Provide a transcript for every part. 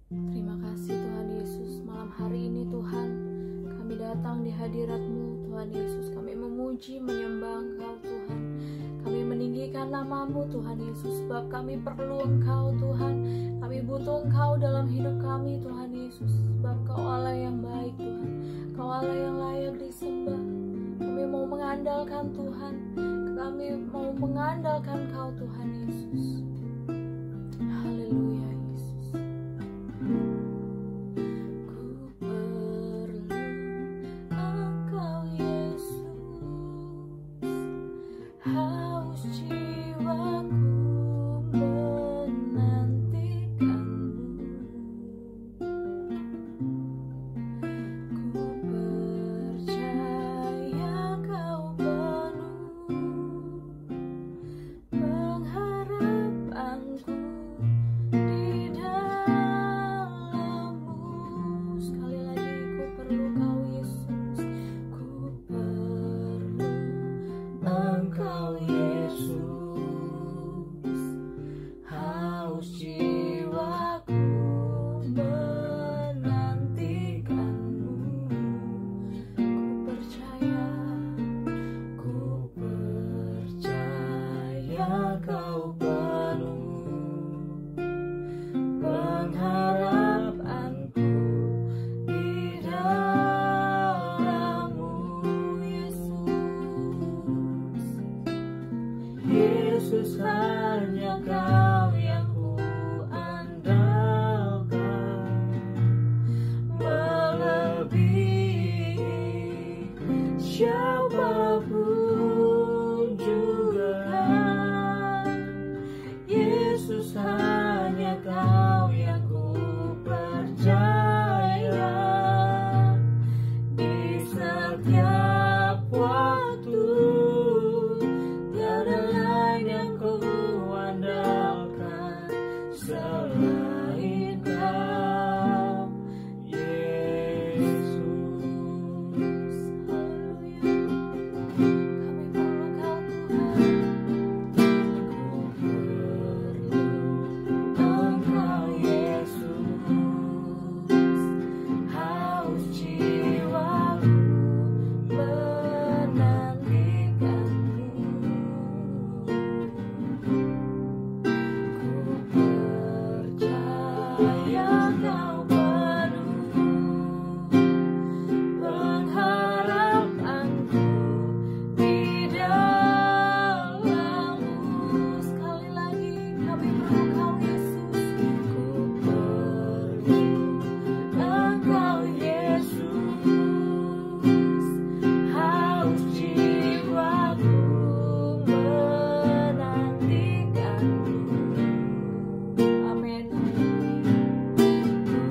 Terima kasih Tuhan Yesus, malam hari ini Tuhan kami datang di hadirat-Mu Tuhan Yesus. Kami memuji, menyembah Engkau Tuhan. Kami meninggikan nama-Mu Tuhan Yesus, sebab kami perlu Engkau Tuhan. Kami butuh Engkau dalam hidup kami Tuhan Yesus, sebab Kau Allah yang baik Tuhan. Kau Allah yang layak disembah. Kami mau mengandalkan Tuhan. Kami mau mengandalkan Kau Tuhan Yesus. Haleluya Yesus. Ku perlu Engkau Yesus, haus jiwaku menantikan-Mu. Ku percaya Kau penuh pengharapanku di dalam-Mu. Sekali lagi, ku perlu Kau Yesus, ku perlu Engkau Yesus, haus jiwaku menantikan-Mu. Ku percaya Kau penuh pengharapanku di dalam-Mu, Yesus. Yesus, hanya Kau yang ku andalkan, melebihi siapapun juga. Yesus, hanya Kau yang ku percaya di setiap waktu. Tiada lain yang ku andalkan selain Kau, Yesus. Haleluya. Kami perlu Kau Tuhan. Ku perlu Engkau Yesus, haus jiwaku menantikan-Mu. Ku percaya Kau penuh pengharapanku di dalam-Mu. Sekali lagi, kami perlu Kau Yesus. Ku perlu Engkau Yesus, haus jiwaku menantikan-Mu. Amin. Ku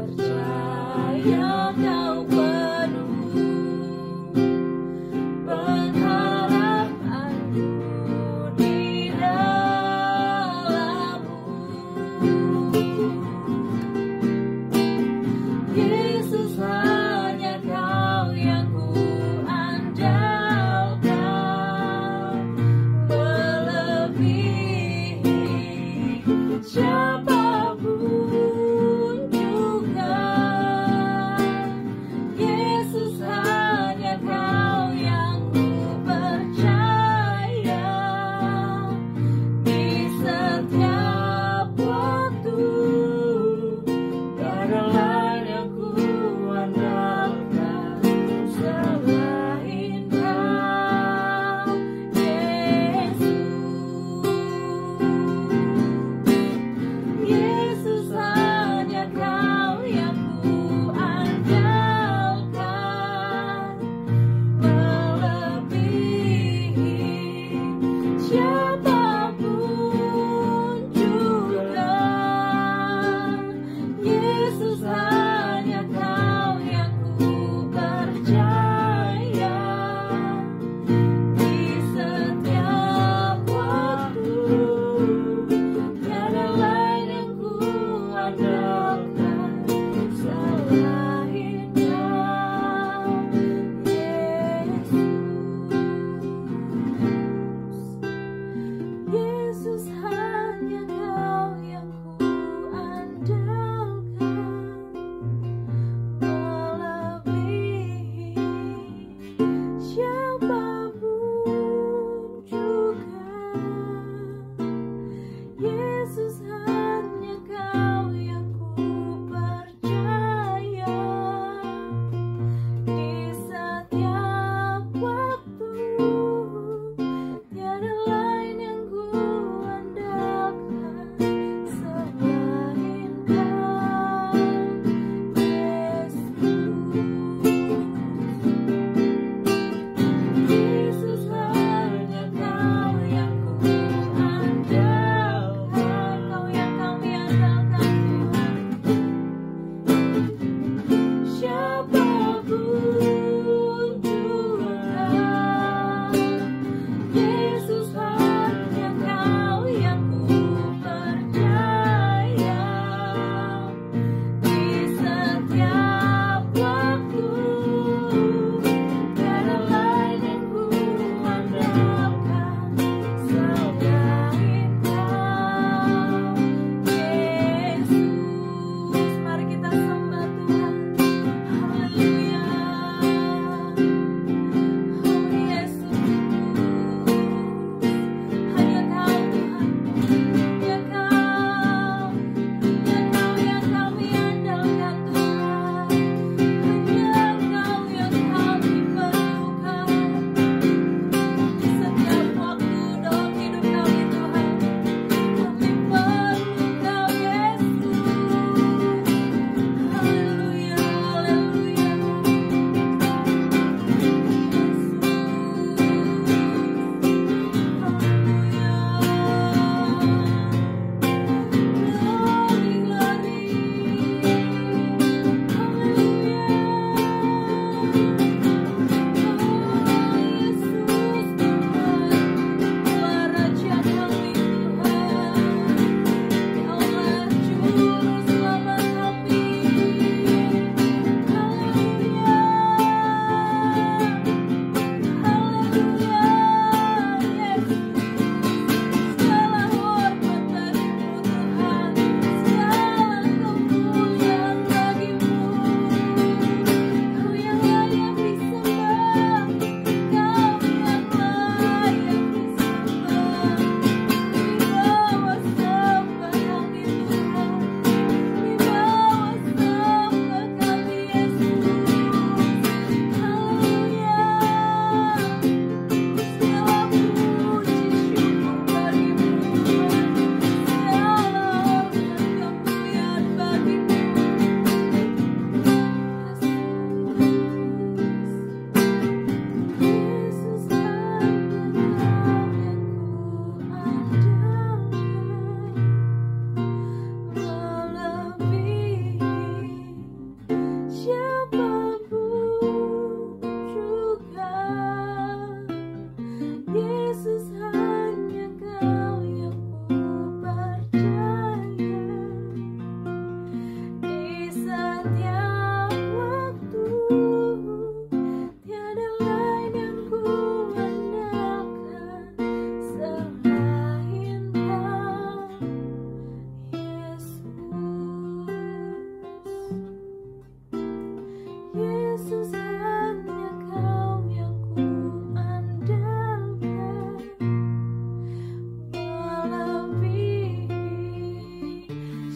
percaya Kau penuh pengharapanku di dalam-Mu. Yesus, hanya Kau yang ku andalkan, melebihi siapapun juga. Yesus, hanya Kau yang ku percaya di setiap waktu. Tiada lain yang ku andalkan selain Kau, Yesus.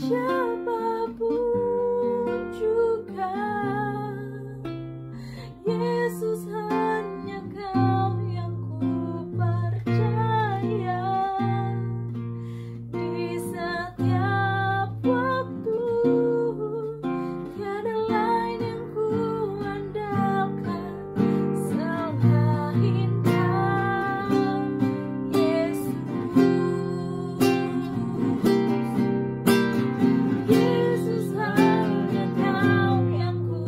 siapapun juga. Yesus, hanya Kau yang ku percaya. Di setiap waktu tiada lain yang ku andalkan selain Kau, Yesus. Yesus, hanya Kau yang ku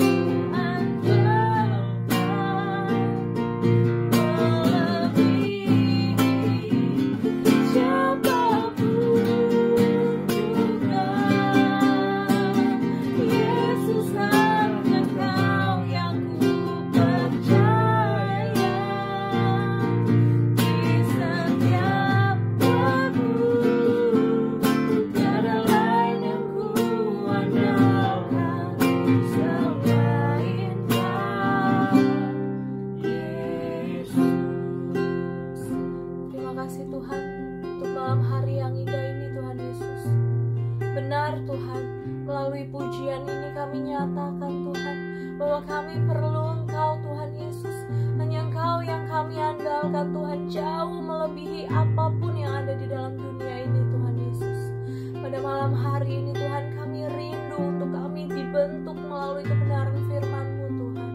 andalkan, melebihi siapapun juga. Yesus, hanya Kau yang ku percaya. Di setiap waktu tiada lain yang ku andalkan selain Kau, Yesus. Terima kasih Tuhan untuk malam hari yang indah ini, Tuhan Yesus. Benar Tuhan, melalui pujian ini kami nyatakan Tuhan bahwa kami perlu Engkau, Tuhan Yesus. Hanya Engkau yang kami andalkan Tuhan, jauh melebihi apapun yang ada di dalam dunia ini, Tuhan Yesus. Pada malam hari ini Tuhan, kami rindu untuk kami dibentuk melalui kebenaran firman-Mu Tuhan.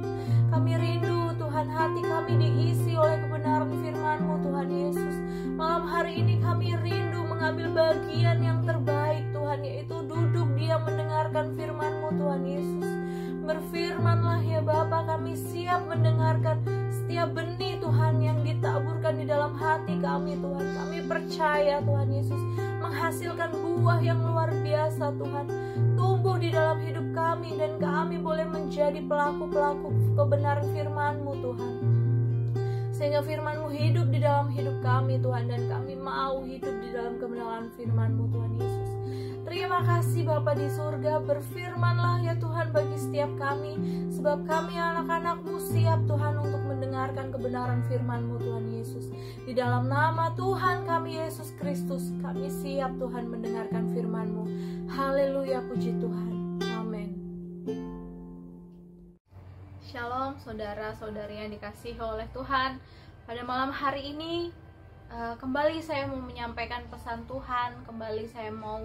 Kami rindu Tuhan, hati kami diisi oleh kebenaran firman-Mu Tuhan Yesus. Malam hari ini kami rindu mengambil bagian yang terbaik Tuhan, yaitu duduk diam mendengarkan firman-Mu Tuhan Yesus. Berfirmanlah ya Bapa, kami siap mendengarkan setiap benih Tuhan yang ditaburkan di dalam hati kami Tuhan. Kami percaya Tuhan Yesus menghasilkan buah yang luar biasa Tuhan, tumbuh di dalam hidup kami, dan kami boleh menjadi pelaku-pelaku kebenaran firman-Mu Tuhan. Sehingga firman-Mu hidup di dalam hidup kami Tuhan, dan kami mau hidup di dalam kebenaran firman-Mu Tuhan Yesus. Terima kasih Bapa di surga, berfirmanlah ya Tuhan bagi setiap kami, sebab kami anak-anak-Mu siap Tuhan untuk mendengarkan kebenaran firman-Mu Tuhan Yesus. Di dalam nama Tuhan kami Yesus Kristus, kami siap Tuhan mendengarkan firman-Mu. Haleluya, puji Tuhan. Amin. Shalom saudara-saudari yang dikasihi oleh Tuhan. Pada malam hari ini kembali saya mau menyampaikan pesan Tuhan. Kembali saya mau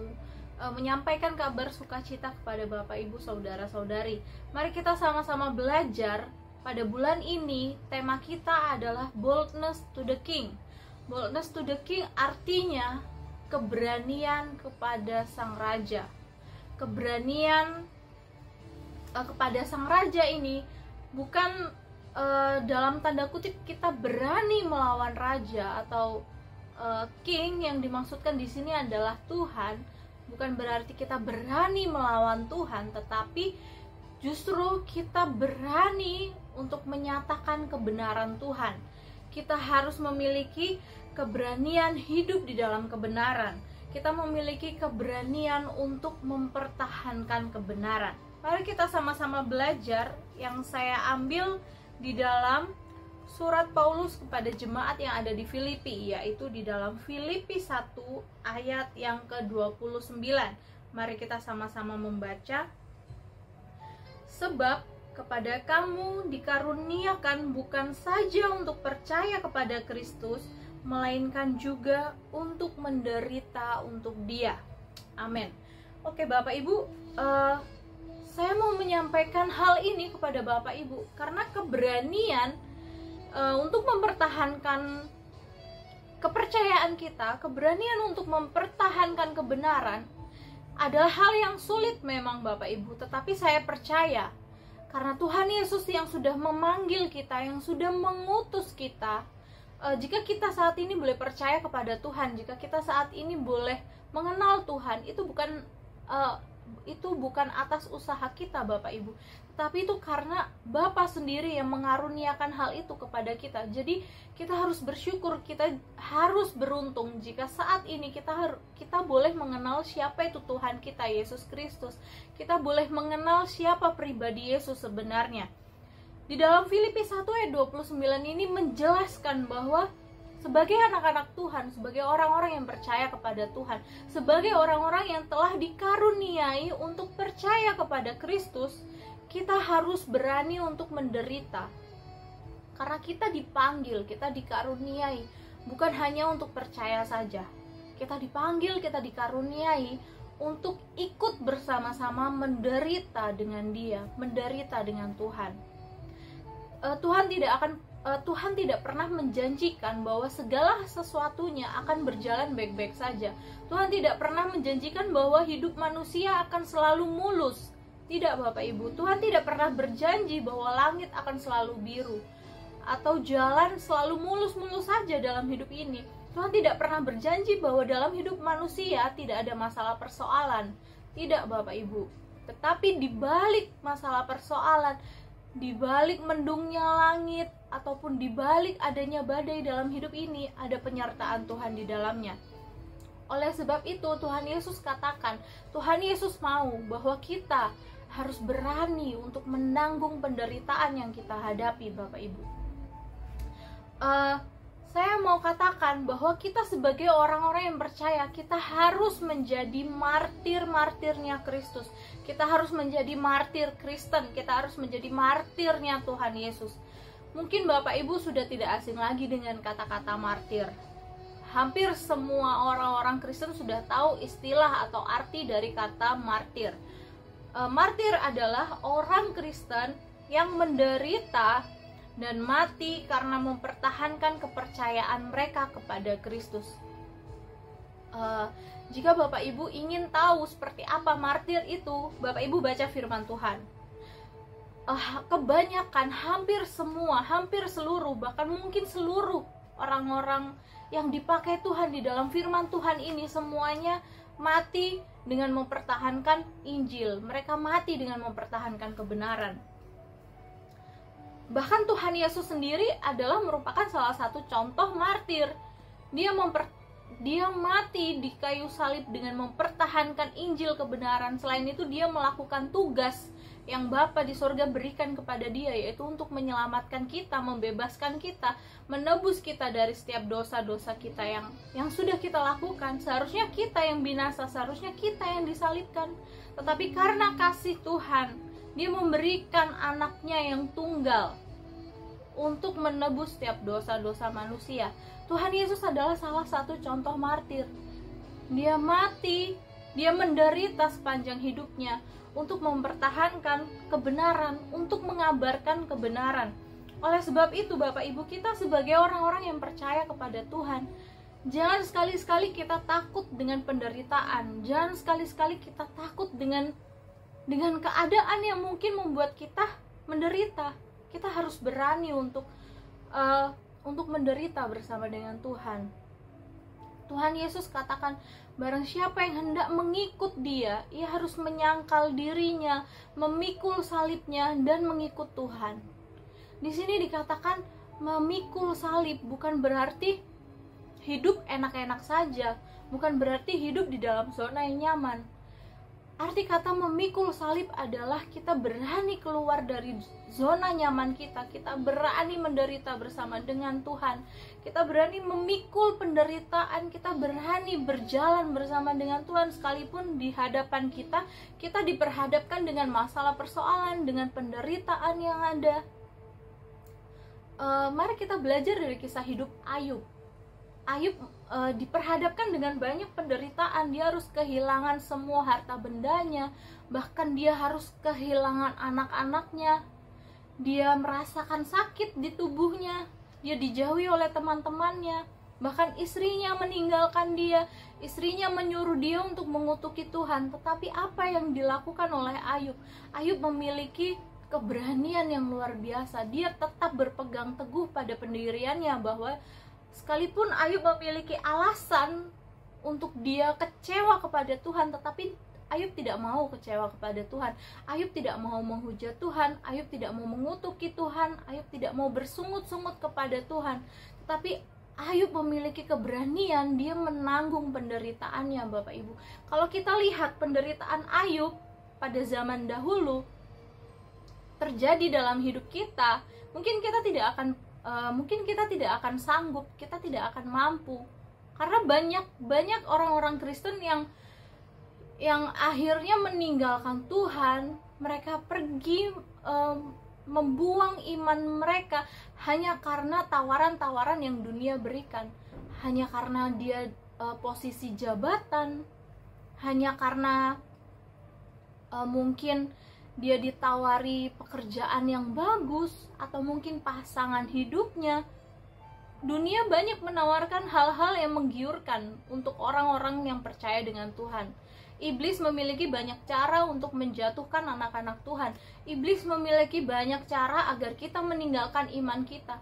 menyampaikan kabar sukacita kepada Bapak Ibu saudara-saudari. Mari kita sama-sama belajar. Pada bulan ini tema kita adalah boldness to the King. Boldness to the King artinya keberanian kepada Sang Raja. Keberanian kepada Sang Raja ini bukan dalam tanda kutip kita berani melawan raja atau king. Yang dimaksudkan di sini adalah Tuhan. Bukan berarti kita berani melawan Tuhan, tetapi justru kita berani untuk menyatakan kebenaran Tuhan. Kita harus memiliki keberanian hidup di dalam kebenaran. Kita memiliki keberanian untuk mempertahankan kebenaran. Mari kita sama-sama belajar yang saya ambil di dalam surat Paulus kepada jemaat yang ada di Filipi, yaitu di dalam Filipi 1 ayat yang ke-29. Mari kita sama-sama membaca. Sebab kepada kamu dikaruniakan bukan saja untuk percaya kepada Kristus, melainkan juga untuk menderita untuk Dia. Amin. Oke Bapak Ibu, saya mau menyampaikan hal ini kepada Bapak Ibu karena keberanian untuk mempertahankan kepercayaan kita, keberanian untuk mempertahankan kebenaran adalah hal yang sulit memang Bapak Ibu, tetapi saya percaya karena Tuhan Yesus yang sudah memanggil kita, yang sudah mengutus kita. Jika kita saat ini boleh percaya kepada Tuhan, jika kita saat ini boleh mengenal Tuhan, itu bukan atas usaha kita Bapak Ibu, tapi itu karena Bapa sendiri yang mengaruniakan hal itu kepada kita. Jadi kita harus bersyukur, kita harus beruntung jika saat ini kita boleh mengenal siapa itu Tuhan kita Yesus Kristus. Kita boleh mengenal siapa pribadi Yesus sebenarnya. Di dalam Filipi 1 ayat 29 ini menjelaskan bahwa sebagai anak-anak Tuhan, sebagai orang-orang yang percaya kepada Tuhan, sebagai orang-orang yang telah dikaruniai untuk percaya kepada Kristus, kita harus berani untuk menderita. Karena kita dipanggil, kita dikaruniai, bukan hanya untuk percaya saja. Kita dipanggil, kita dikaruniai untuk ikut bersama-sama menderita dengan Dia, menderita dengan Tuhan. Tuhan tidak pernah menjanjikan bahwa segala sesuatunya akan berjalan baik-baik saja. Tuhan tidak pernah menjanjikan bahwa hidup manusia akan selalu mulus. Tidak, Bapak Ibu. Tuhan tidak pernah berjanji bahwa langit akan selalu biru atau jalan selalu mulus-mulus saja dalam hidup ini. Tuhan tidak pernah berjanji bahwa dalam hidup manusia tidak ada masalah persoalan. Tidak, Bapak Ibu. Tetapi di balik masalah persoalan, di balik mendungnya langit, ataupun di balik adanya badai dalam hidup ini, ada penyertaan Tuhan di dalamnya. Oleh sebab itu, Tuhan Yesus katakan, Tuhan Yesus mau bahwa kita harus berani untuk menanggung penderitaan yang kita hadapi, Bapak Ibu. Saya mau katakan bahwa kita sebagai orang-orang yang percaya, kita harus menjadi martir-martirnya Kristus. Kita harus menjadi martir Kristen, kita harus menjadi martirnya Tuhan Yesus. Mungkin Bapak Ibu sudah tidak asing lagi dengan kata-kata martir. Hampir semua orang-orang Kristen sudah tahu istilah atau arti dari kata martir. Martir adalah orang Kristen yang menderita dan mati karena mempertahankan kepercayaan mereka kepada Kristus. Jika Bapak Ibu ingin tahu seperti apa martir itu, Bapak Ibu baca firman Tuhan. Kebanyakan, hampir semua, hampir seluruh, bahkan mungkin seluruh orang-orang yang dipakai Tuhan di dalam firman Tuhan ini, semuanya mati dengan mempertahankan Injil. Mereka mati dengan mempertahankan kebenaran. Bahkan Tuhan Yesus sendiri adalah merupakan salah satu contoh martir. Dia mati di kayu salib dengan mempertahankan Injil kebenaran. Selain itu, dia melakukan tugas yang Bapa di sorga berikan kepada dia, yaitu untuk menyelamatkan kita, membebaskan kita, menebus kita dari setiap dosa-dosa kita yang sudah kita lakukan. Seharusnya kita yang binasa, seharusnya kita yang disalibkan. Tetapi karena kasih Tuhan, dia memberikan anaknya yang tunggal untuk menebus setiap dosa-dosa manusia. Tuhan Yesus adalah salah satu contoh martir. Dia mati, dia menderita sepanjang hidupnya untuk mempertahankan kebenaran, untuk mengabarkan kebenaran. Oleh sebab itu, Bapak Ibu, kita sebagai orang-orang yang percaya kepada Tuhan, jangan sekali-sekali kita takut dengan penderitaan. Jangan sekali-sekali kita takut dengan keadaan yang mungkin membuat kita menderita. Kita harus berani untuk menderita bersama dengan Tuhan. Tuhan Yesus katakan, barang siapa yang hendak mengikut dia, ia harus menyangkal dirinya, memikul salibnya, dan mengikut Tuhan. Di sini dikatakan memikul salib, bukan berarti hidup enak-enak saja, bukan berarti hidup di dalam zona yang nyaman. Arti kata memikul salib adalah kita berani keluar dari zona nyaman kita berani menderita bersama dengan Tuhan, kita berani memikul penderitaan, kita berani berjalan bersama dengan Tuhan, sekalipun di hadapan kita diperhadapkan dengan masalah persoalan, dengan penderitaan yang ada. Mari kita belajar dari kisah hidup Ayub. Ayub diperhadapkan dengan banyak penderitaan. Dia harus kehilangan semua harta bendanya, bahkan dia harus kehilangan anak-anaknya. Dia merasakan sakit di tubuhnya, dia dijauhi oleh teman-temannya, bahkan istrinya meninggalkan dia, istrinya menyuruh dia untuk mengutuki Tuhan. Tetapi apa yang dilakukan oleh Ayub? Ayub memiliki keberanian yang luar biasa. Dia tetap berpegang teguh pada pendiriannya, bahwa sekalipun Ayub memiliki alasan untuk dia kecewa kepada Tuhan, tetapi Ayub tidak mau kecewa kepada Tuhan. Ayub tidak mau menghujat Tuhan, Ayub tidak mau mengutuki Tuhan, Ayub tidak mau bersungut-sungut kepada Tuhan. Tetapi Ayub memiliki keberanian, dia menanggung penderitaannya, Bapak Ibu. Kalau kita lihat penderitaan Ayub pada zaman dahulu terjadi dalam hidup kita, mungkin kita tidak akan mungkin kita tidak akan sanggup, kita tidak akan mampu, karena banyak orang-orang Kristen yang akhirnya meninggalkan Tuhan. Mereka pergi membuang iman mereka hanya karena tawaran-tawaran yang dunia berikan, hanya karena dia posisi jabatan, hanya karena mungkin dia ditawari pekerjaan yang bagus, atau mungkin pasangan hidupnya. Dunia banyak menawarkan hal-hal yang menggiurkan untuk orang-orang yang percaya dengan Tuhan. Iblis memiliki banyak cara untuk menjatuhkan anak-anak Tuhan. Iblis memiliki banyak cara agar kita meninggalkan iman kita.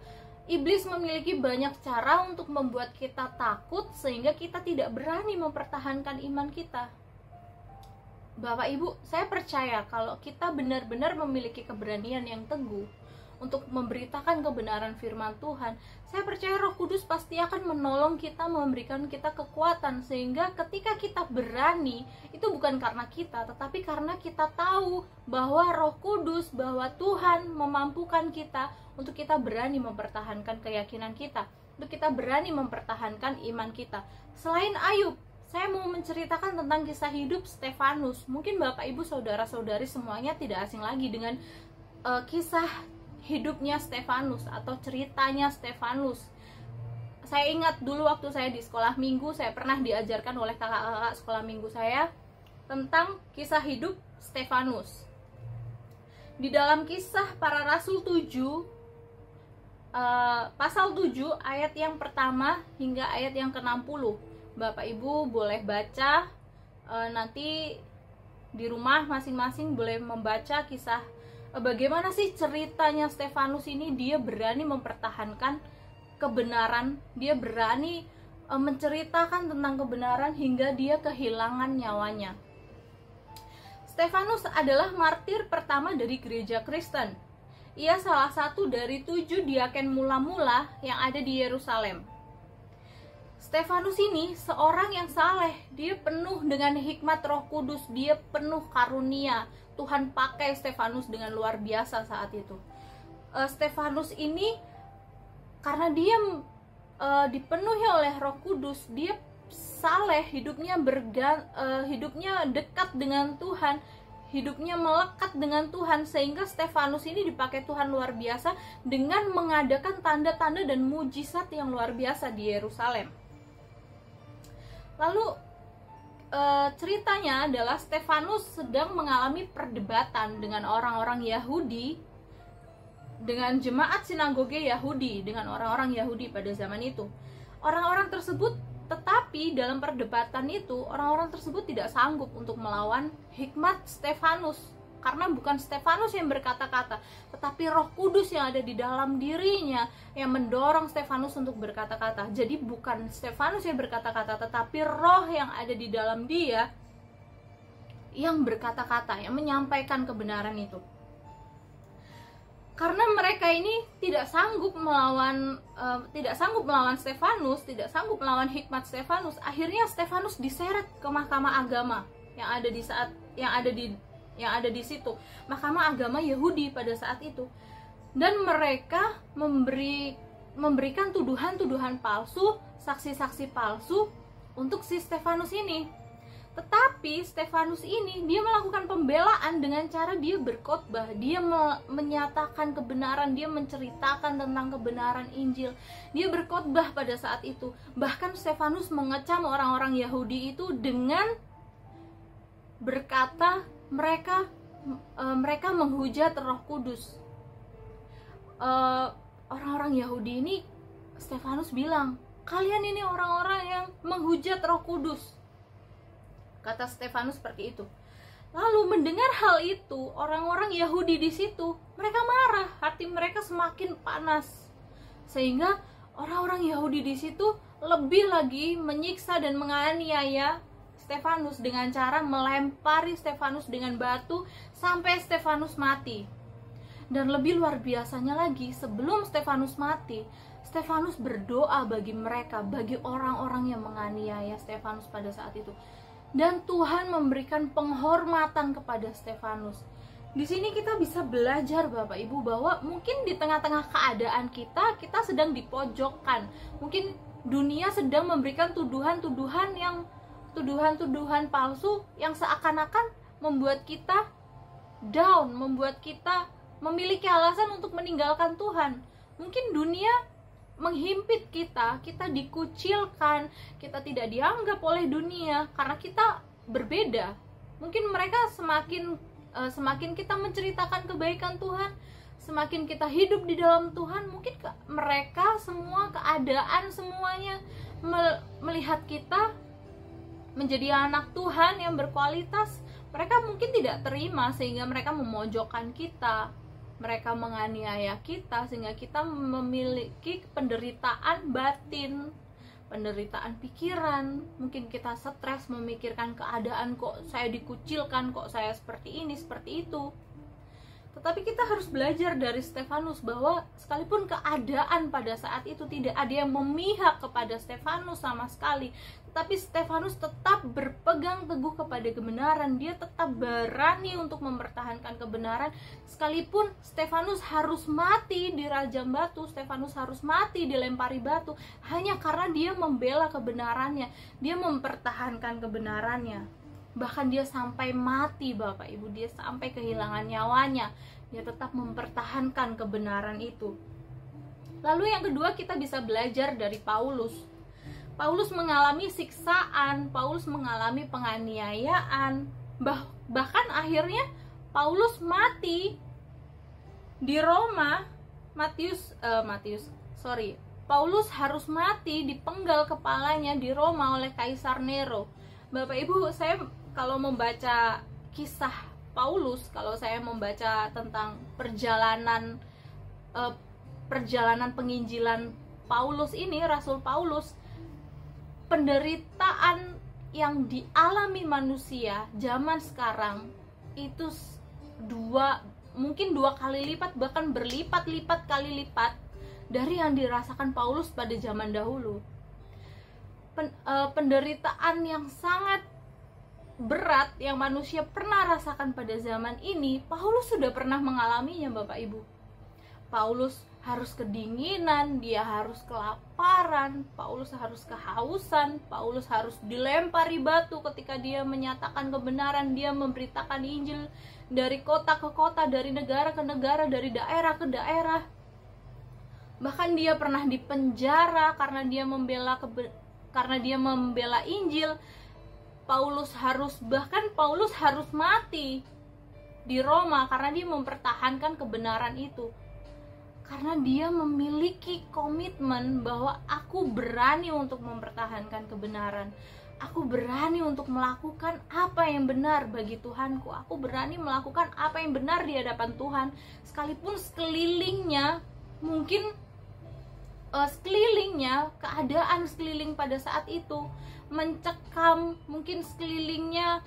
Iblis memiliki banyak cara untuk membuat kita takut sehingga kita tidak berani mempertahankan iman kita. Bapak Ibu, saya percaya kalau kita benar-benar memiliki keberanian yang teguh untuk memberitakan kebenaran firman Tuhan, saya percaya Roh Kudus pasti akan menolong kita, memberikan kita kekuatan, sehingga ketika kita berani, itu bukan karena kita, tetapi karena kita tahu bahwa Roh Kudus, bahwa Tuhan memampukan kita untuk kita berani mempertahankan keyakinan kita, untuk kita berani mempertahankan iman kita. Selain Ayub, saya mau menceritakan tentang kisah hidup Stefanus. Mungkin Bapak Ibu saudara-saudari semuanya tidak asing lagi dengan kisah hidupnya Stefanus atau ceritanya Stefanus. Saya ingat dulu waktu saya di sekolah minggu, saya pernah diajarkan oleh kakak-kakak sekolah minggu saya tentang kisah hidup Stefanus. Di dalam Kisah Para Rasul 7, pasal 7 ayat yang pertama hingga ayat yang ke-60. Bapak Ibu boleh baca, nanti di rumah masing-masing boleh membaca kisah bagaimana sih ceritanya Stefanus ini. Dia berani mempertahankan kebenaran, dia berani menceritakan tentang kebenaran hingga dia kehilangan nyawanya. Stefanus adalah martir pertama dari gereja Kristen. Ia salah satu dari 7 diaken mula-mula yang ada di Yerusalem. Stefanus ini seorang yang saleh, dia penuh dengan hikmat Roh Kudus, dia penuh karunia. Tuhan pakai Stefanus dengan luar biasa saat itu. Stefanus ini karena dia dipenuhi oleh Roh Kudus, dia saleh, hidupnya dekat dengan Tuhan, hidupnya melekat dengan Tuhan, sehingga Stefanus ini dipakai Tuhan luar biasa dengan mengadakan tanda-tanda dan mujizat yang luar biasa di Yerusalem. Lalu ceritanya adalah Stefanus sedang mengalami perdebatan dengan orang-orang Yahudi, dengan jemaat sinagoge Yahudi, dengan orang-orang Yahudi pada zaman itu. Orang-orang tersebut, tetapi dalam perdebatan itu, orang-orang tersebut tidak sanggup untuk melawan hikmat Stefanus, karena bukan Stefanus yang berkata-kata, tetapi Roh Kudus yang ada di dalam dirinya yang mendorong Stefanus untuk berkata-kata. Jadi bukan Stefanus yang berkata-kata, tetapi roh yang ada di dalam dia yang berkata-kata, yang menyampaikan kebenaran itu. Karena mereka ini tidak sanggup melawan Stefanus, tidak sanggup melawan hikmat Stefanus, akhirnya Stefanus diseret ke mahkamah agama yang ada di situ, mahkamah agama Yahudi pada saat itu. Dan mereka memberikan tuduhan-tuduhan palsu, saksi-saksi palsu untuk si Stefanus ini. Tetapi Stefanus ini, dia melakukan pembelaan dengan cara dia berkhotbah, dia menyatakan kebenaran, dia menceritakan tentang kebenaran Injil, dia berkhotbah pada saat itu. Bahkan Stefanus mengecam orang-orang Yahudi itu dengan berkata mereka menghujat Roh Kudus. Orang-orang Yahudi ini, Stefanus bilang, kalian ini orang-orang yang menghujat Roh Kudus, kata Stefanus seperti itu. Lalu mendengar hal itu, orang-orang Yahudi di situ, mereka marah, hati mereka semakin panas, sehingga orang-orang Yahudi di situ lebih lagi menyiksa dan menganiaya Stefanus dengan cara melempari Stefanus dengan batu sampai Stefanus mati. Dan lebih luar biasanya lagi, sebelum Stefanus mati, Stefanus berdoa bagi mereka, bagi orang-orang yang menganiaya Stefanus pada saat itu. Dan Tuhan memberikan penghormatan kepada Stefanus. Di sini kita bisa belajar Bapak Ibu bahwa mungkin di tengah-tengah keadaan kita sedang dipojokkan. Mungkin dunia sedang memberikan tuduhan-tuduhan palsu yang seakan-akan membuat kita down, membuat kita memiliki alasan untuk meninggalkan Tuhan. Mungkin dunia menghimpit kita dikucilkan, kita tidak dianggap oleh dunia karena kita berbeda. Mungkin mereka semakin kita menceritakan kebaikan Tuhan, semakin kita hidup di dalam Tuhan, mungkin mereka semua, keadaan semuanya melihat kita menjadi anak Tuhan yang berkualitas, mereka mungkin tidak terima sehingga mereka memojokkan kita, mereka menganiaya kita sehingga kita memiliki penderitaan batin, penderitaan pikiran. Mungkin kita stres memikirkan keadaan, kok saya dikucilkan, kok saya seperti ini, seperti itu. Tetapi kita harus belajar dari Stefanus bahwa sekalipun keadaan pada saat itu tidak ada yang memihak kepada Stefanus sama sekali, tetapi Stefanus tetap berpegang teguh kepada kebenaran. Dia tetap berani untuk mempertahankan kebenaran. Sekalipun Stefanus harus mati dirajam batu, Stefanus harus mati dilempari batu, hanya karena dia membela kebenarannya, dia mempertahankan kebenarannya. Bahkan dia sampai mati Bapak Ibu, dia sampai kehilangan nyawanya, dia tetap mempertahankan kebenaran itu. Lalu yang kedua, kita bisa belajar dari Paulus. Paulus mengalami siksaan, Paulus mengalami penganiayaan, bahkan akhirnya Paulus mati di Roma. Paulus harus mati dipenggal kepalanya di Roma oleh Kaisar Nero. Bapak Ibu, saya kalau membaca kisah Paulus, kalau saya membaca tentang perjalanan penginjilan Paulus ini, Rasul Paulus, penderitaan yang dialami manusia zaman sekarang itu mungkin dua kali lipat, bahkan berlipat-lipat kali lipat dari yang dirasakan Paulus pada zaman dahulu. Penderitaan yang sangat berat yang manusia pernah rasakan pada zaman ini, Paulus sudah pernah mengalaminya Bapak Ibu. Paulus harus kedinginan, dia harus kelaparan, Paulus harus kehausan, Paulus harus dilempari batu ketika dia menyatakan kebenaran, dia memberitakan Injil dari kota ke kota, dari negara ke negara, dari daerah ke daerah. Bahkan dia pernah dipenjara karena dia membela Injil. Paulus harus mati di Roma karena dia mempertahankan kebenaran itu. Karena dia memiliki komitmen bahwa aku berani untuk mempertahankan kebenaran. Aku berani untuk melakukan apa yang benar bagi Tuhanku. Aku berani melakukan apa yang benar di hadapan Tuhan. Sekalipun sekelilingnya, mungkin keadaan sekeliling pada saat itu mencekam, mungkin sekelilingnya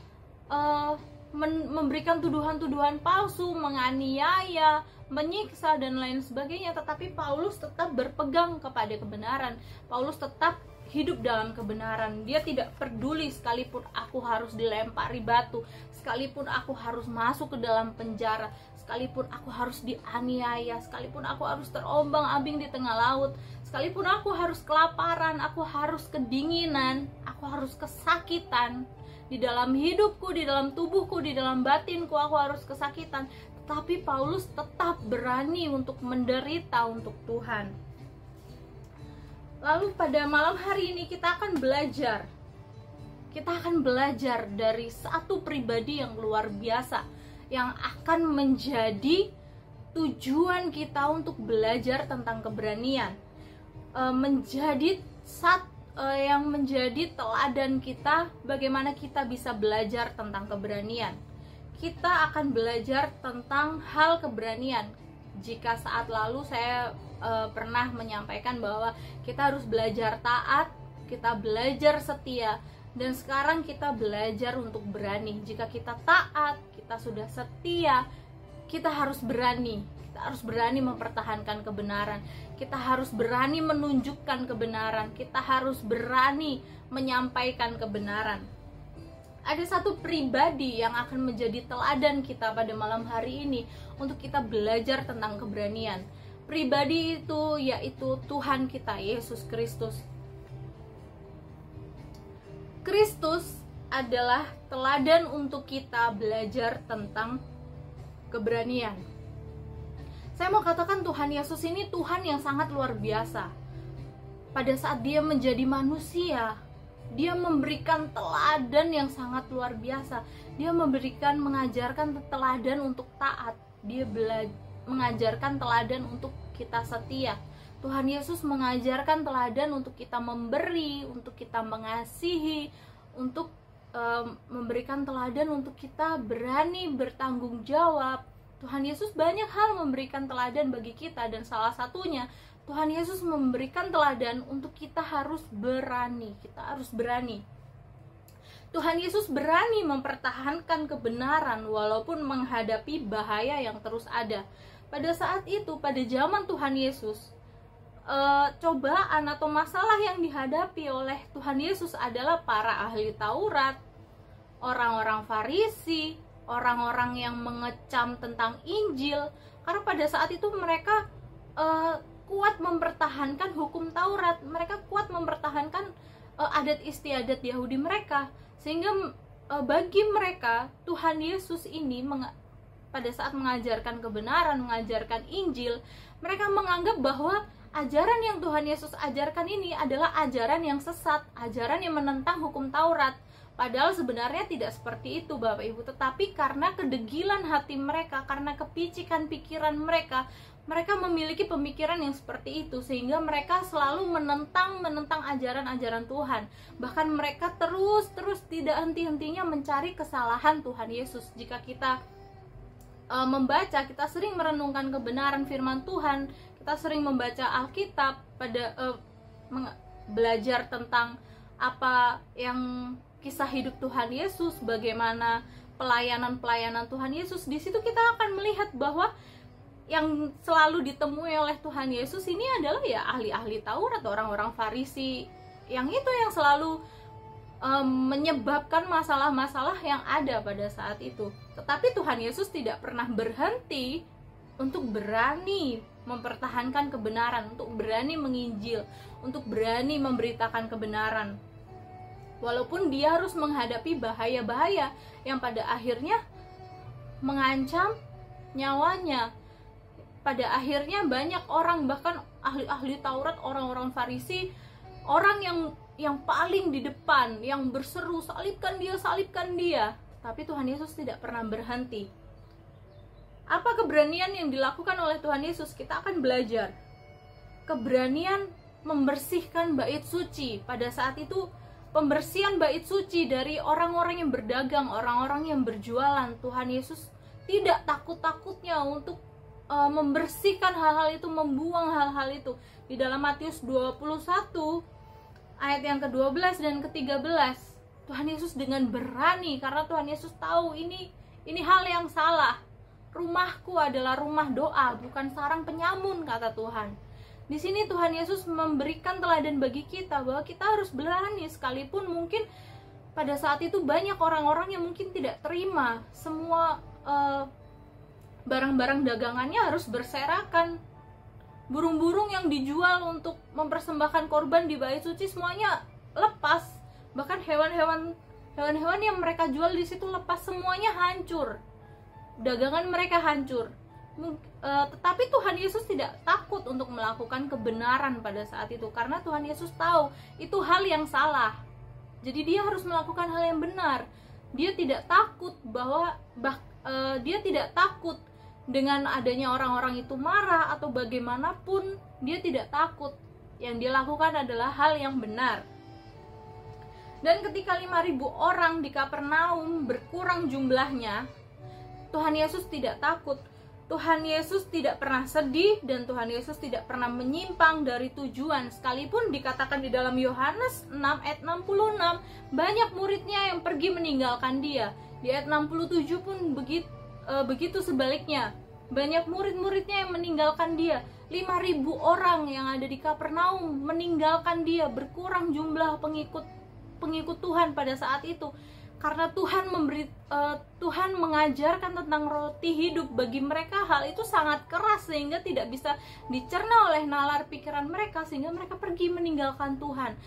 memberikan tuduhan-tuduhan palsu, menganiaya, menyiksa dan lain sebagainya, tetapi Paulus tetap berpegang kepada kebenaran. Paulus tetap hidup dalam kebenaran. Dia tidak peduli sekalipun aku harus dilempari batu, sekalipun aku harus masuk ke dalam penjara, sekalipun aku harus dianiaya, sekalipun aku harus terombang-ambing di tengah laut, sekalipun aku harus kelaparan, aku harus kedinginan, aku harus kesakitan di dalam hidupku, di dalam tubuhku, di dalam batinku, aku harus kesakitan. Tetapi Paulus tetap berani untuk menderita untuk Tuhan. Lalu pada malam hari ini kita akan belajar. Kita akan belajar dari satu pribadi yang luar biasa, yang akan menjadi tujuan kita untuk belajar tentang keberanian, yang menjadi teladan kita bagaimana kita bisa belajar tentang keberanian. Kita akan belajar tentang hal keberanian. Jika saat lalu saya pernah menyampaikan bahwa kita harus belajar taat, kita belajar setia, dan sekarang kita belajar untuk berani. Jika kita taat, kita sudah setia, kita harus berani. Kita harus berani mempertahankan kebenaran. Kita harus berani menunjukkan kebenaran. Kita harus berani menyampaikan kebenaran. ada satu pribadi yang akan menjadi teladan kita pada malam hari ini untuk kita belajar tentang keberanian. Pribadi itu yaitu Tuhan kita, Yesus Kristus. Kristus adalah teladan untuk kita belajar tentang keberanian. Saya mau katakan Tuhan Yesus ini Tuhan yang sangat luar biasa. Pada saat dia menjadi manusia, dia memberikan teladan yang sangat luar biasa. Dia mengajarkan teladan untuk taat. Dia mengajarkan teladan untuk kita setia. Tuhan Yesus mengajarkan teladan untuk kita memberi, untuk kita mengasihi, untuk memberikan teladan untuk kita berani bertanggung jawab. Tuhan Yesus banyak hal memberikan teladan bagi kita, dan salah satunya Tuhan Yesus memberikan teladan untuk kita harus berani. Kita harus berani. Tuhan Yesus berani mempertahankan kebenaran walaupun menghadapi bahaya yang terus ada. Pada saat itu, pada zaman Tuhan Yesus, cobaan atau masalah yang dihadapi oleh Tuhan Yesus adalah para ahli Taurat, orang-orang Farisi, orang-orang yang mengecam tentang Injil. Karena pada saat itu mereka kuat mempertahankan hukum Taurat, mereka kuat mempertahankan adat istiadat Yahudi mereka, sehingga bagi mereka Tuhan Yesus ini pada saat mengajarkan kebenaran, mengajarkan Injil, mereka menganggap bahwa ajaran yang Tuhan Yesus ajarkan ini adalah ajaran yang sesat, ajaran yang menentang hukum Taurat. Padahal sebenarnya tidak seperti itu, Bapak Ibu. Tetapi karena kedegilan hati mereka, karena kepicikan pikiran mereka, mereka memiliki pemikiran yang seperti itu, sehingga mereka selalu menentang ajaran-ajaran Tuhan. Bahkan mereka terus tidak henti-hentinya mencari kesalahan Tuhan Yesus. Jika kita membaca, kita sering merenungkan kebenaran firman Tuhan, kita sering membaca Alkitab, belajar tentang apa yang kisah hidup Tuhan Yesus, bagaimana pelayanan Tuhan Yesus. Di situ kita akan melihat bahwa yang selalu ditemui oleh Tuhan Yesus ini adalah ya ahli-ahli Taurat, orang-orang Farisi, yang selalu menyebabkan masalah-masalah yang ada pada saat itu. Tetapi Tuhan Yesus tidak pernah berhenti untuk berani mempertahankan kebenaran, untuk berani menginjil, untuk berani memberitakan kebenaran. Walaupun dia harus menghadapi bahaya-bahaya yang pada akhirnya mengancam nyawanya. Pada akhirnya banyak orang, bahkan ahli-ahli Taurat, orang-orang Farisi, orang yang paling di depan, yang berseru salibkan dia. Tapi Tuhan Yesus tidak pernah berhenti. Apa keberanian yang dilakukan oleh Tuhan Yesus? Kita akan belajar keberanian membersihkan bait suci. Pada saat itu pembersihan bait suci dari orang-orang yang berdagang, orang-orang yang berjualan. Tuhan Yesus tidak takut-takutnya untuk membersihkan hal-hal itu, membuang hal-hal itu. Di dalam Matius 21 ayat yang ke-12 dan ke-13, Tuhan Yesus dengan berani, karena Tuhan Yesus tahu ini hal yang salah. Rumahku adalah rumah doa, bukan sarang penyamun, kata Tuhan. Di sini Tuhan Yesus memberikan teladan bagi kita bahwa kita harus berani, sekalipun mungkin pada saat itu banyak orang-orang yang mungkin tidak terima, semua barang-barang dagangannya harus berserakan. Burung-burung yang dijual untuk mempersembahkan korban di bait suci semuanya lepas. Bahkan hewan-hewan yang mereka jual di situ lepas, semuanya hancur. Dagangan mereka hancur. Tetapi Tuhan Yesus tidak takut untuk melakukan kebenaran pada saat itu, karena Tuhan Yesus tahu itu hal yang salah. Jadi dia harus melakukan hal yang benar. Dia tidak takut dia tidak takut dengan adanya orang-orang itu marah atau bagaimanapun. Dia tidak takut. Yang dia lakukan adalah hal yang benar. Dan ketika 5.000 orang di Kapernaum berkurang jumlahnya, Tuhan Yesus tidak takut. Tuhan Yesus tidak pernah sedih, dan Tuhan Yesus tidak pernah menyimpang dari tujuan. Sekalipun dikatakan di dalam Yohanes 6 ayat 66, banyak muridnya yang pergi meninggalkan dia. Di ayat 67 pun begitu sebaliknya. Banyak murid-muridnya yang meninggalkan dia. 5.000 orang yang ada di Kapernaum meninggalkan dia. Berkurang jumlah pengikut Tuhan pada saat itu. karena Tuhan mengajarkan tentang roti hidup bagi mereka, hal itu sangat keras sehingga tidak bisa dicerna oleh nalar pikiran mereka, sehingga mereka pergi meninggalkan Tuhan.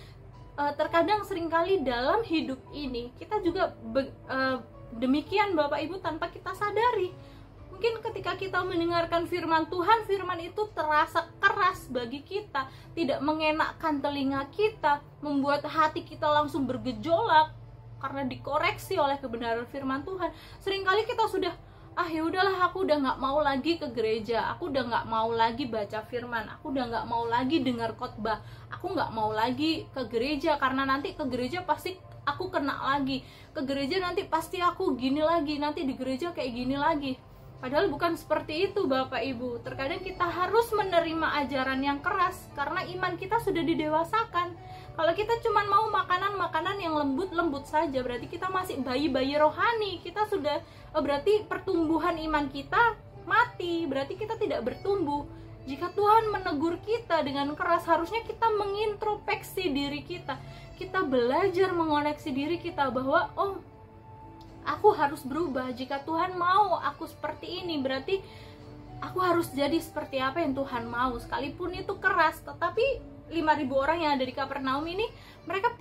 Terkadang seringkali dalam hidup ini kita juga demikian Bapak Ibu, tanpa kita sadari. Mungkin ketika kita mendengarkan firman Tuhan, firman itu terasa keras bagi kita, tidak mengenakkan telinga kita, membuat hati kita langsung bergejolak karena dikoreksi oleh kebenaran firman Tuhan. Seringkali kita sudah, ya udahlah, aku udah nggak mau lagi ke gereja, aku udah nggak mau lagi baca firman, aku udah nggak mau lagi dengar khotbah, aku nggak mau lagi ke gereja karena nanti ke gereja pasti aku kena lagi, ke gereja nanti pasti aku gini lagi, nanti di gereja kayak gini lagi. Padahal bukan seperti itu Bapak Ibu. Terkadang kita harus menerima ajaran yang keras karena iman kita sudah didewasakan. Kalau kita cuma mau makanan-makanan yang lembut-lembut saja, berarti kita masih bayi-bayi rohani. Kita sudah, berarti pertumbuhan iman kita mati, berarti kita tidak bertumbuh. Jika Tuhan menegur kita dengan keras, harusnya kita mengintrospeksi diri kita. Kita belajar mengoreksi diri kita bahwa, aku harus berubah. Jika Tuhan mau aku seperti ini, berarti aku harus jadi seperti apa yang Tuhan mau. Sekalipun itu keras, tetapi 5.000 orang yang ada di Kapernaum ini, mereka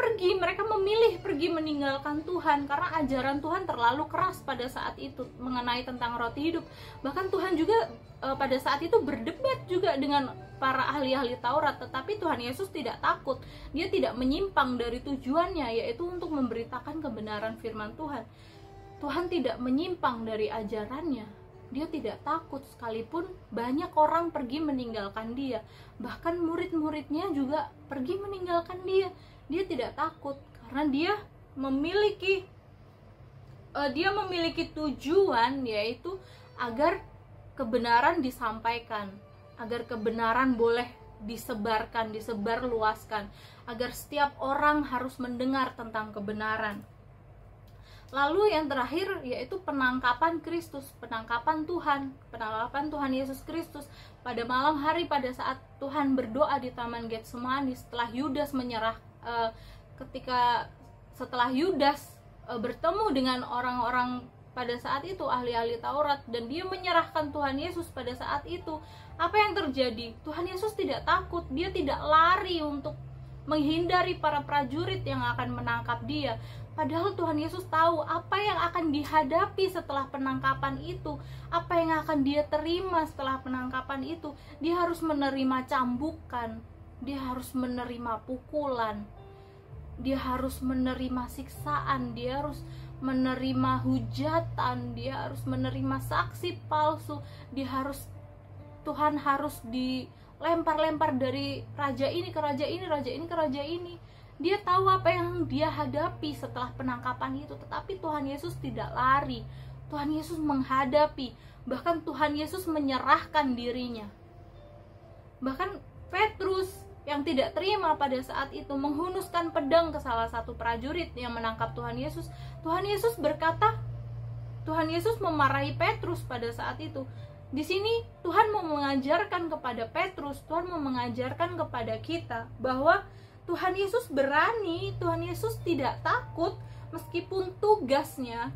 memilih pergi meninggalkan Tuhan karena ajaran Tuhan terlalu keras pada saat itu mengenai tentang roti hidup. Bahkan Tuhan juga pada saat itu berdebat juga dengan para ahli-ahli Taurat, tetapi Tuhan Yesus tidak takut. Dia tidak menyimpang dari tujuannya, yaitu untuk memberitakan kebenaran firman Tuhan. Tuhan tidak menyimpang dari ajarannya. Dia tidak takut, sekalipun banyak orang pergi meninggalkan dia. Bahkan murid-muridnya juga pergi meninggalkan dia. Dia tidak takut karena dia memiliki tujuan, yaitu agar kebenaran disampaikan, agar kebenaran boleh disebarluaskan, agar setiap orang harus mendengar tentang kebenaran. Lalu yang terakhir yaitu penangkapan Kristus, penangkapan Tuhan Yesus Kristus pada malam hari pada saat Tuhan berdoa di Taman Getsemani setelah Yudas menyerah, setelah Yudas bertemu dengan orang-orang pada saat itu, ahli-ahli Taurat, dan dia menyerahkan Tuhan Yesus pada saat itu. Apa yang terjadi? Tuhan Yesus tidak takut, dia tidak lari untuk menghindari para prajurit yang akan menangkap dia. Padahal Tuhan Yesus tahu apa yang akan dihadapi setelah penangkapan itu, apa yang akan dia terima setelah penangkapan itu. Dia harus menerima cambukan, dia harus menerima pukulan, dia harus menerima siksaan, dia harus menerima hujatan, dia harus menerima saksi palsu, Tuhan harus dilempar-lempar dari raja ini ke raja ini, raja ini ke raja ini. Dia tahu apa yang dia hadapi setelah penangkapan itu, tetapi Tuhan Yesus tidak lari. Tuhan Yesus menghadapi, bahkan Tuhan Yesus menyerahkan dirinya. Bahkan Petrus yang tidak terima pada saat itu menghunuskan pedang ke salah satu prajurit yang menangkap Tuhan Yesus. Tuhan Yesus berkata, Tuhan Yesus memarahi Petrus pada saat itu. Di sini Tuhan mau mengajarkan kepada Petrus, Tuhan mau mengajarkan kepada kita bahwa Tuhan Yesus berani, Tuhan Yesus tidak takut, meskipun tugasnya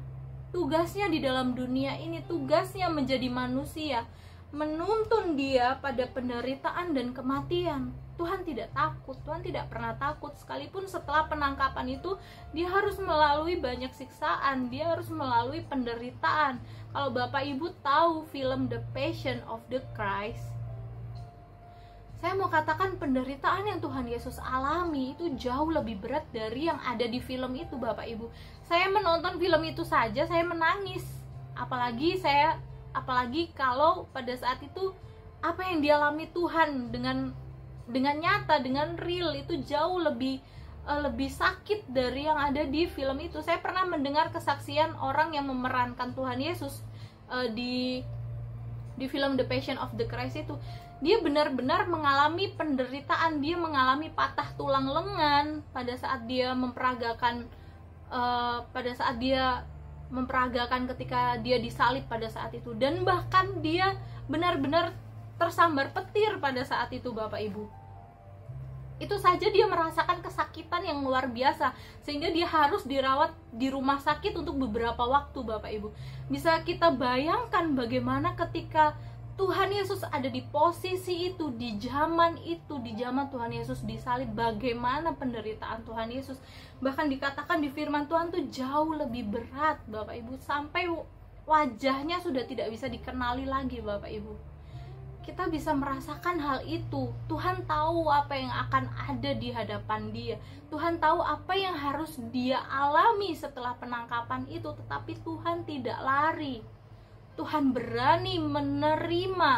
di dalam dunia ini, tugasnya menjadi manusia, menuntun dia pada penderitaan dan kematian. Tuhan tidak takut, Tuhan tidak pernah takut. Sekalipun setelah penangkapan itu, dia harus melalui banyak siksaan, dia harus melalui penderitaan. Kalau Bapak Ibu tahu film The Passion of the Christ, saya mau katakan penderitaan yang Tuhan Yesus alami itu jauh lebih berat dari yang ada di film itu Bapak Ibu. Saya menonton film itu saja saya menangis. Apalagi kalau pada saat itu apa yang dialami Tuhan dengan nyata, dengan real, itu jauh lebih sakit dari yang ada di film itu. Saya pernah mendengar kesaksian orang yang memerankan Tuhan Yesus di film The Passion of the Christ itu. Dia benar-benar mengalami penderitaan, dia mengalami patah tulang lengan pada saat dia memperagakan ketika dia disalib pada saat itu, dan bahkan dia benar-benar tersambar petir pada saat itu Bapak Ibu. itu saja dia merasakan kesakitan yang luar biasa, sehingga dia harus dirawat di rumah sakit untuk beberapa waktu. Bapak Ibu, bisa kita bayangkan bagaimana ketika Tuhan Yesus ada di posisi itu, di zaman Tuhan Yesus disalib, bagaimana penderitaan Tuhan Yesus. Bahkan dikatakan di firman Tuhan tuh jauh lebih berat, Bapak Ibu, sampai wajahnya sudah tidak bisa dikenali lagi, Bapak Ibu. Kita bisa merasakan hal itu. Tuhan tahu apa yang akan ada di hadapan dia. Tuhan tahu apa yang harus dia alami setelah penangkapan itu, tetapi Tuhan tidak lari. Tuhan berani menerima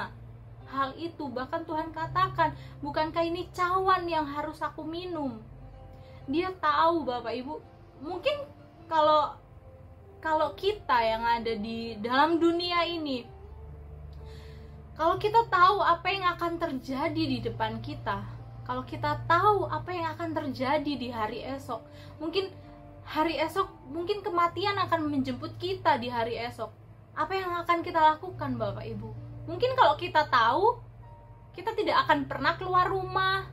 hal itu. Bahkan Tuhan katakan, bukankah ini cawan yang harus aku minum? Dia tahu, Bapak Ibu. Mungkin kalau kita yang ada di dalam dunia ini, kalau kita tahu apa yang akan terjadi di depan kita, kalau kita tahu apa yang akan terjadi di hari esok, mungkin kematian akan menjemput kita di hari esok. Apa yang akan kita lakukan, Bapak Ibu? Mungkin kalau kita tahu, kita tidak akan pernah keluar rumah.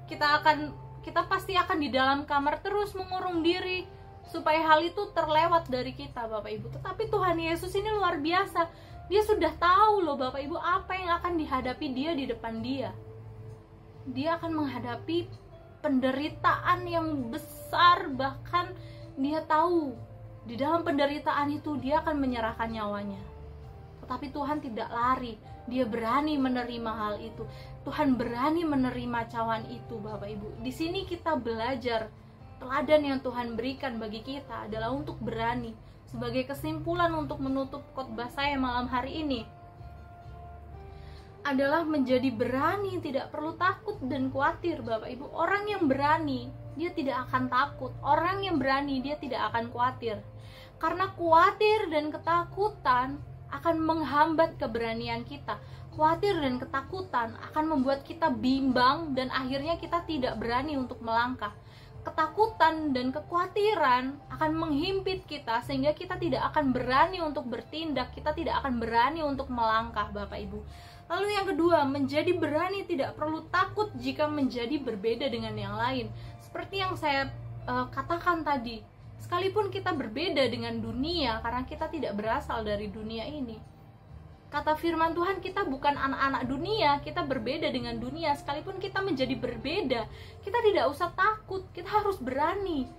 Kita pasti akan di dalam kamar terus mengurung diri supaya hal itu terlewat dari kita, Bapak Ibu. Tetapi Tuhan Yesus ini luar biasa. Dia sudah tahu loh, Bapak Ibu, apa yang akan dihadapi dia di depan dia. Dia akan menghadapi penderitaan yang besar, bahkan dia tahu di dalam penderitaan itu dia akan menyerahkan nyawanya. Tetapi Tuhan tidak lari, dia berani menerima hal itu. Tuhan berani menerima cawan itu, Bapak Ibu. Di sini kita belajar, teladan yang Tuhan berikan bagi kita adalah untuk berani. Sebagai kesimpulan untuk menutup khotbah saya malam hari ini adalah menjadi berani, tidak perlu takut dan khawatir, Bapak Ibu. Orang yang berani, dia tidak akan takut. Orang yang berani, dia tidak akan khawatir. Karena khawatir dan ketakutan akan menghambat keberanian kita. Khawatir dan ketakutan akan membuat kita bimbang dan akhirnya kita tidak berani untuk melangkah. Ketakutan dan kekhawatiran akan menghimpit kita sehingga kita tidak akan berani untuk bertindak, kita tidak akan berani untuk melangkah, Bapak Ibu. Lalu yang kedua, menjadi berani tidak perlu takut jika menjadi berbeda dengan yang lain. Seperti yang saya katakan tadi, sekalipun kita berbeda dengan dunia karena kita tidak berasal dari dunia ini. Kata firman Tuhan, kita bukan anak-anak dunia, kita berbeda dengan dunia. Sekalipun kita menjadi berbeda, kita tidak usah takut, kita harus berani.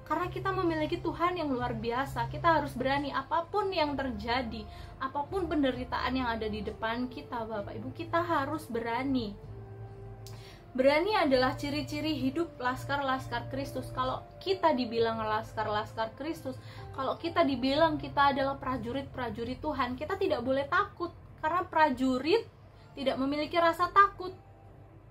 Karena kita memiliki Tuhan yang luar biasa, kita harus berani apapun yang terjadi, apapun penderitaan yang ada di depan kita, Bapak Ibu, kita harus berani. Berani adalah ciri-ciri hidup laskar-laskar Kristus. Kalau kita dibilang laskar-laskar Kristus, kalau kita dibilang kita adalah prajurit-prajurit Tuhan, kita tidak boleh takut. Karena prajurit tidak memiliki rasa takut.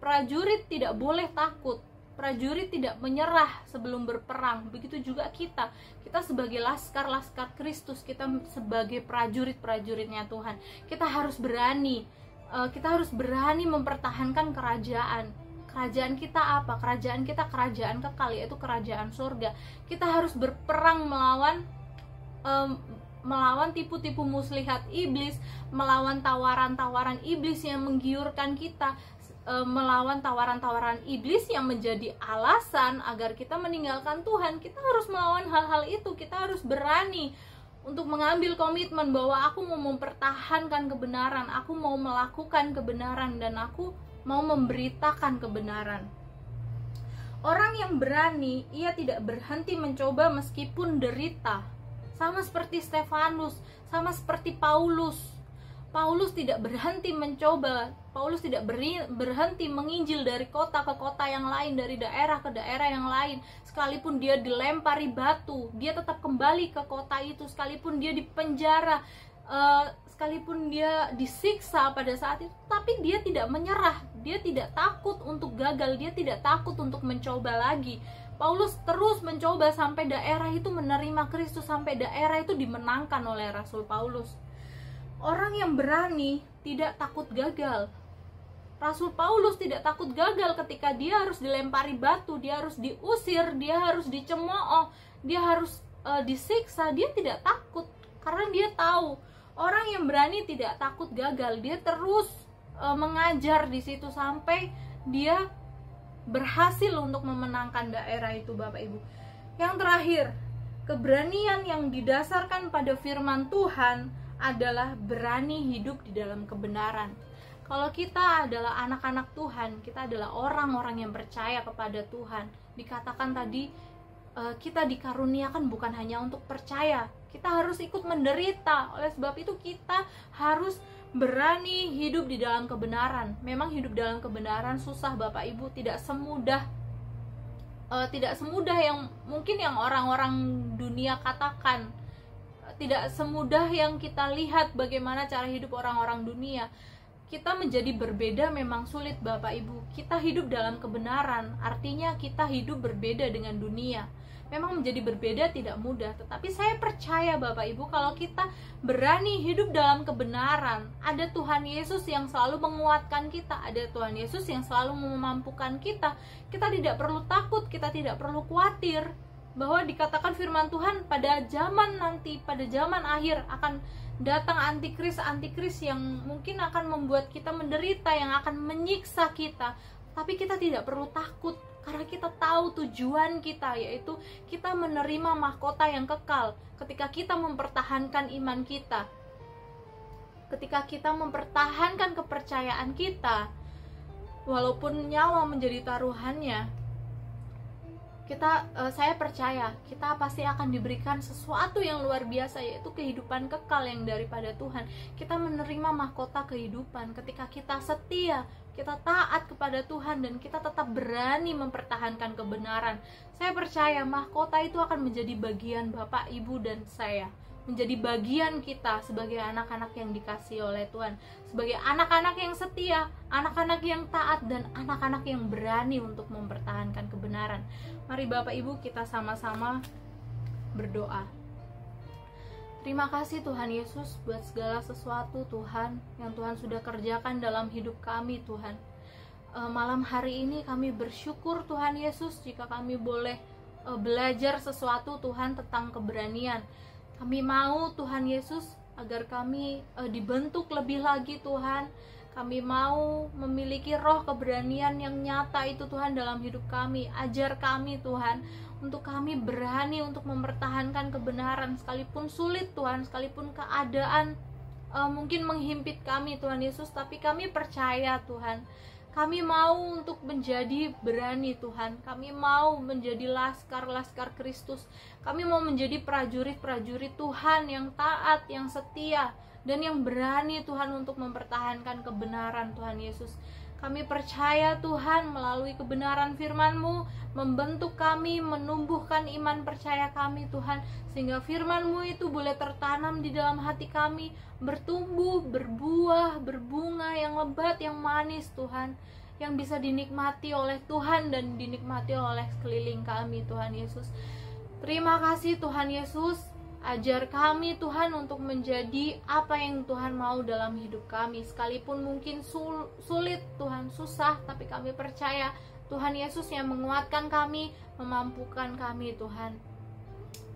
Prajurit tidak boleh takut. Prajurit tidak menyerah sebelum berperang. Begitu juga kita. Kita sebagai laskar-laskar Kristus, kita sebagai prajurit-prajuritnya Tuhan. Kita harus berani. Kita harus berani mempertahankan kerajaan. Kerajaan kita apa? Kerajaan kita kerajaan kekal, yaitu kerajaan surga. Kita harus berperang melawan tipu-tipu muslihat iblis, melawan tawaran-tawaran iblis yang menggiurkan kita, melawan tawaran-tawaran iblis yang menjadi alasan agar kita meninggalkan Tuhan. Kita harus melawan hal-hal itu. Kita harus berani untuk mengambil komitmen bahwa aku mau mempertahankan kebenaran, aku mau melakukan kebenaran, dan aku mau memberitakan kebenaran. Orang yang berani, ia tidak berhenti mencoba meskipun derita. Sama seperti Stefanus, sama seperti Paulus. Paulus tidak berhenti mencoba. Paulus tidak berhenti menginjil dari kota ke kota yang lain, dari daerah ke daerah yang lain. Sekalipun dia dilempari batu, dia tetap kembali ke kota itu. Sekalipun dia dipenjara, sekalipun dia disiksa pada saat itu, tapi dia tidak menyerah. Dia tidak takut untuk gagal, dia tidak takut untuk mencoba lagi. Paulus terus mencoba sampai daerah itu menerima Kristus, sampai daerah itu dimenangkan oleh Rasul Paulus. Orang yang berani tidak takut gagal. Rasul Paulus tidak takut gagal ketika dia harus dilempari batu, dia harus diusir, dia harus dicemooh, dia harus disiksa. Dia tidak takut karena dia tahu orang yang berani tidak takut gagal. Dia terus mengajar di situ sampai dia berhasil untuk memenangkan daerah itu Bapak Ibu. Yang terakhir, keberanian yang didasarkan pada firman Tuhan adalah berani hidup di dalam kebenaran. Kalau kita adalah anak-anak Tuhan, kita adalah orang-orang yang percaya kepada Tuhan. Dikatakan tadi, kita dikaruniakan bukan hanya untuk percaya, kita harus ikut menderita. Oleh sebab itu kita harus berani hidup di dalam kebenaran. Memang hidup dalam kebenaran susah Bapak Ibu, tidak semudah yang mungkin yang orang-orang dunia katakan, tidak semudah yang kita lihat bagaimana cara hidup orang-orang dunia. Kita menjadi berbeda memang sulit Bapak Ibu. Kita hidup dalam kebenaran, artinya kita hidup berbeda dengan dunia. Memang menjadi berbeda tidak mudah, tetapi saya percaya Bapak Ibu, kalau kita berani hidup dalam kebenaran, ada Tuhan Yesus yang selalu menguatkan kita, ada Tuhan Yesus yang selalu memampukan kita. Kita tidak perlu takut, kita tidak perlu khawatir, bahwa dikatakan firman Tuhan pada zaman nanti, pada zaman akhir akan datang antikris yang mungkin akan membuat kita menderita, yang akan menyiksa kita. Tapi kita tidak perlu takut, karena kita tahu tujuan kita, yaitu kita menerima mahkota yang kekal ketika kita mempertahankan iman kita, ketika kita mempertahankan kepercayaan kita. Walaupun nyawa menjadi taruhannya, saya percaya kita pasti akan diberikan sesuatu yang luar biasa, yaitu kehidupan kekal yang daripada Tuhan. Kita menerima mahkota kehidupan ketika kita setia, kita taat kepada Tuhan, dan kita tetap berani mempertahankan kebenaran. Saya percaya mahkota itu akan menjadi bagian Bapak, Ibu, dan saya, menjadi bagian kita sebagai anak-anak yang dikasihi oleh Tuhan, sebagai anak-anak yang setia, anak-anak yang taat, dan anak-anak yang berani untuk mempertahankan kebenaran. Mari Bapak Ibu kita sama-sama berdoa. Terima kasih Tuhan Yesus buat segala sesuatu Tuhan yang Tuhan sudah kerjakan dalam hidup kami Tuhan. Malam hari ini kami bersyukur Tuhan Yesus jika kami boleh belajar sesuatu Tuhan tentang keberanian. Kami mau Tuhan Yesus agar kami dibentuk lebih lagi Tuhan. Kami mau memiliki roh keberanian yang nyata itu Tuhan dalam hidup kami. Ajar kami Tuhan, untuk kami berani untuk mempertahankan kebenaran sekalipun sulit Tuhan, sekalipun keadaan mungkin menghimpit kami Tuhan Yesus. Tapi kami percaya Tuhan, kami mau untuk menjadi berani Tuhan. Kami mau menjadi laskar-laskar Kristus. Kami mau menjadi prajurit-prajurit Tuhan yang taat, yang setia, dan yang berani Tuhan untuk mempertahankan kebenaran Tuhan Yesus. Kami percaya Tuhan melalui kebenaran firman-Mu membentuk kami, menumbuhkan iman percaya kami Tuhan, sehingga firman-Mu itu boleh tertanam di dalam hati kami, bertumbuh, berbuah, berbunga yang lebat, yang manis Tuhan, yang bisa dinikmati oleh Tuhan dan dinikmati oleh sekeliling kami Tuhan Yesus. Terima kasih Tuhan Yesus. Ajar kami Tuhan untuk menjadi apa yang Tuhan mau dalam hidup kami. Sekalipun mungkin sulit Tuhan, susah, tapi kami percaya Tuhan Yesus yang menguatkan kami, memampukan kami Tuhan.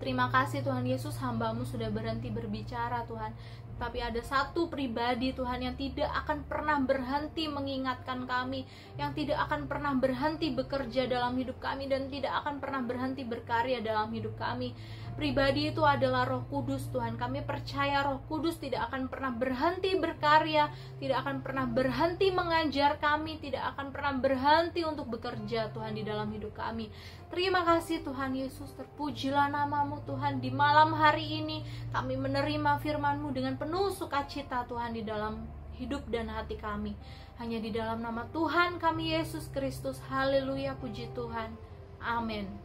Terima kasih Tuhan Yesus, hamba-Mu sudah berhenti berbicara Tuhan. Tapi ada satu pribadi Tuhan yang tidak akan pernah berhenti mengingatkan kami, yang tidak akan pernah berhenti bekerja dalam hidup kami, dan tidak akan pernah berhenti berkarya dalam hidup kami. Pribadi itu adalah Roh Kudus Tuhan. Kami percaya Roh Kudus tidak akan pernah berhenti berkarya, tidak akan pernah berhenti mengajar kami, tidak akan pernah berhenti untuk bekerja Tuhan di dalam hidup kami. Terima kasih Tuhan Yesus, terpujilah nama-Mu Tuhan. Di malam hari ini kami menerima firman-Mu dengan penuh sukacita Tuhan di dalam hidup dan hati kami. Hanya di dalam nama Tuhan kami Yesus Kristus. Haleluya, puji Tuhan. Amin.